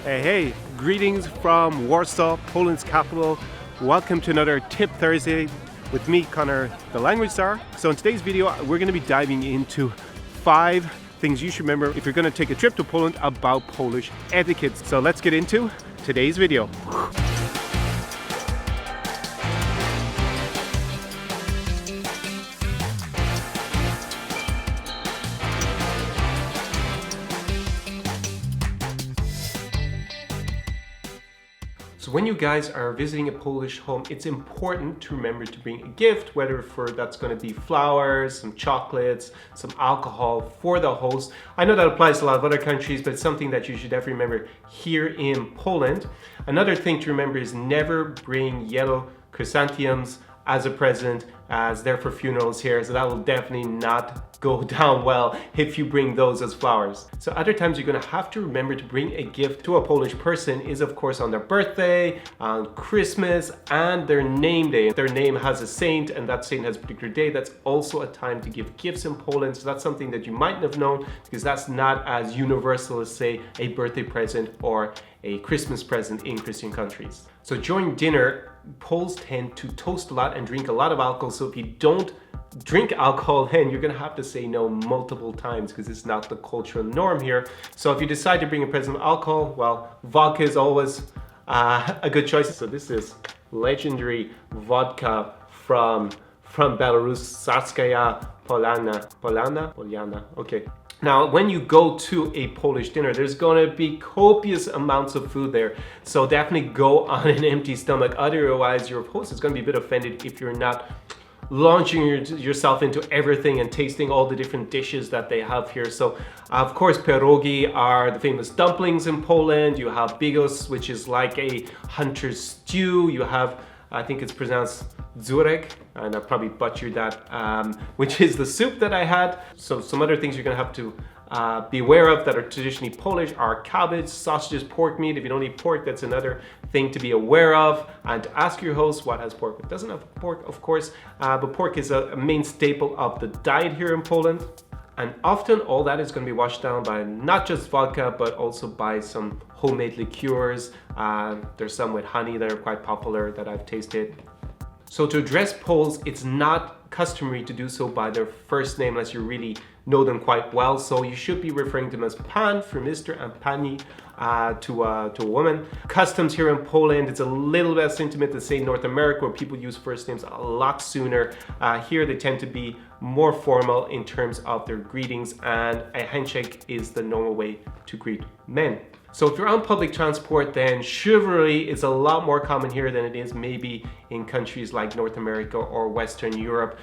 Hey, greetings from Warsaw, Poland's capital. Welcome to another Tip Thursday with me, Connor, the language czar. So in today's video, we're going to be diving into 5 things you should remember if you're going to take a trip to Poland about Polish etiquette. So let's get into today's video. So when you guys are visiting a Polish home, it's important to remember to bring a gift, whether that's going to be flowers, some chocolates, some alcohol for the host. I know that applies to a lot of other countries, but it's something that you should definitely remember here in Poland. Another thing to remember is never bring yellow chrysanthemums as a present, as they're for funerals here, so that will definitely not go down well if you bring those as flowers. So other times you're going to have to remember to bring a gift to a Polish person is of course on their birthday, on Christmas, and their name day. If their name has a saint and that saint has a particular day, that's also a time to give gifts in Poland. So that's something that you mightn't have known because that's not as universal as say a birthday present or a Christmas present in Christian countries. So during dinner, Poles tend to toast a lot and drink a lot of alcohol. So if you don't drink alcohol, then you're gonna have to say no multiple times because it's not the cultural norm here. So if you decide to bring a present of alcohol, well, vodka is always a good choice. So this is legendary vodka from Belarus, Sarskaya Poljana. Okay. Now, when you go to a Polish dinner, there's going to be copious amounts of food there. So definitely go on an empty stomach. Otherwise, your host is going to be a bit offended if you're not launching yourself into everything and tasting all the different dishes that they have here. So, of course, pierogi are the famous dumplings in Poland. You have bigos, which is like a hunter's stew. You have, I think it's pronounced dzurek, and I probably butchered that, which is the soup that I had. So some other things you're gonna have to be aware of that are traditionally Polish are cabbage, sausages, pork meat. If you don't eat pork, that's another thing to be aware of, and to ask your host what has pork. It doesn't have pork, of course, but pork is a main staple of the diet here in Poland. And often all that is going to be washed down by not just vodka, but also by some homemade liqueurs. There's some with honey that are quite popular that I've tasted. So to address Poles, it's not customary to do so by their first name unless you really know them quite well. So you should be referring to them as pan for Mr. and pani to a woman. Customs here in Poland, it's a little less intimate than say North America where people use first names a lot sooner. Here they tend to be more formal in terms of their greetings, and a handshake is the normal way to greet men. So if you're on public transport, then chivalry is a lot more common here than it is maybe in countries like North America or Western Europe.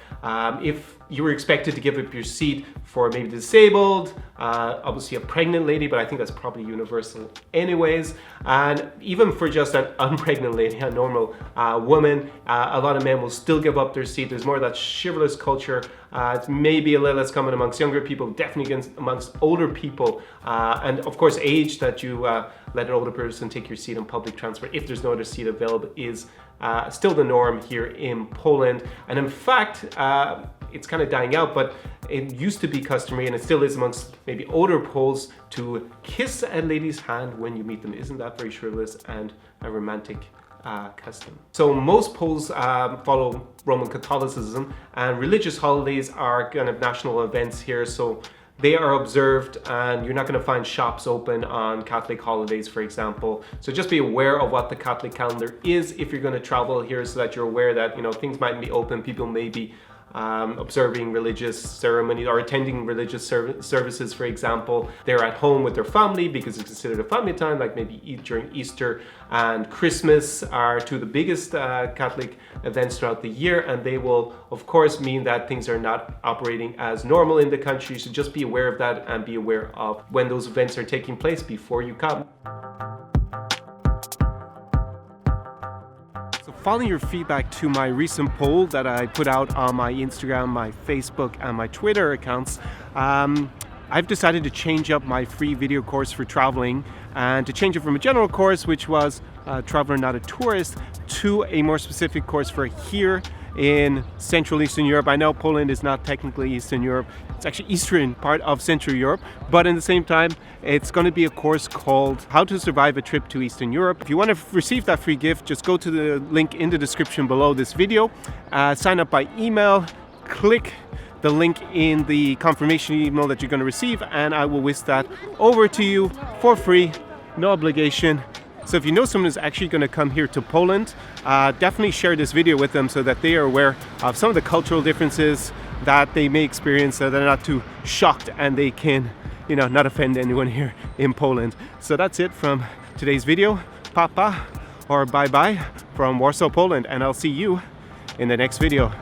If you were expected to give up your seat for maybe disabled, obviously a pregnant lady, but I think that's probably universal anyways. And even for just an unpregnant lady, a normal woman, a lot of men will still give up their seat. There's more of that chivalrous culture. It's maybe a little less common amongst younger people, definitely amongst older people. And of course, age that you let an older person take your seat on public transport if there's no other seat available is still the norm here in Poland. And in fact, it's kind of dying out, but it used to be customary, and it still is amongst maybe older Poles, to kiss a lady's hand when you meet them. Isn't that very chivalrous and a romantic custom? So most Poles follow Roman Catholicism, and religious holidays are kind of national events here. So they are observed, and you're not going to find shops open on Catholic holidays, for example. So just be aware of what the Catholic calendar is if you're going to travel here, so that you're aware that, you know, things might be open. People may be observing religious ceremonies or attending religious services, for example. They're at home with their family because it's considered a family time, like maybe during Easter and Christmas are two of the biggest Catholic events throughout the year, and they will of course mean that things are not operating as normal in the country. So just be aware of that and be aware of when those events are taking place before you come. Following your feedback to my recent poll that I put out on my Instagram, my Facebook, and my Twitter accounts, I've decided to change up my free video course for traveling, and to change it from a general course, which was Traveler Not a Tourist, to a more specific course for here in Central Eastern Europe. I know Poland is not technically Eastern Europe, it's actually Eastern part of Central Europe, but at the same time, it's going to be a course called How to Survive a Trip to Eastern Europe. If you want to receive that free gift, just go to the link in the description below this video, sign up by email, click the link in the confirmation email that you're going to receive, and I will whisk that over to you for free, no obligation. So if you know someone who's actually going to come here to Poland, definitely share this video with them so that they are aware of some of the cultural differences that they may experience, so they're not too shocked and they can, not offend anyone here in Poland. So that's it from today's video. Papa or bye-bye from Warsaw, Poland, and I'll see you in the next video.